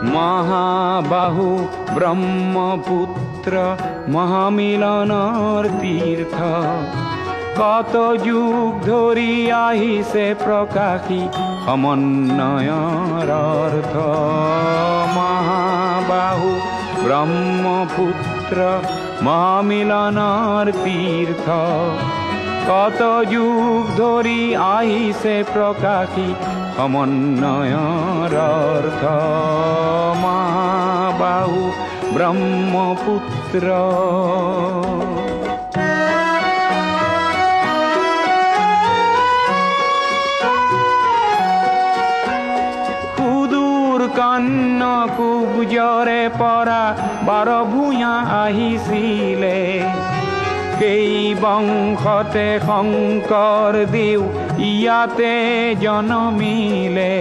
মহাবাহু ব্ৰহ্মপুত্ৰ মহামিলনৰ তীৰ্থ কত যুগ ধৰি আহিছে প্ৰকাশী সমন্বয়ৰ অৰ্থ মহাবাহু ব্ৰহ্মপুত্ৰ মহামিলনৰ তীৰ্থ কত যুগ ধৰি আহিছে প্ৰকাশী সমন্বয়ৰ অৰ্থ মহাবাহু ব্ৰহ্মপুত্ৰ সুদূৰ কন্যকুব্জৰে পৰা বাৰ ভূঞা আহিছিলে সেই বংশতে শংকৰদেৱ ইয়াতে জন্মিলে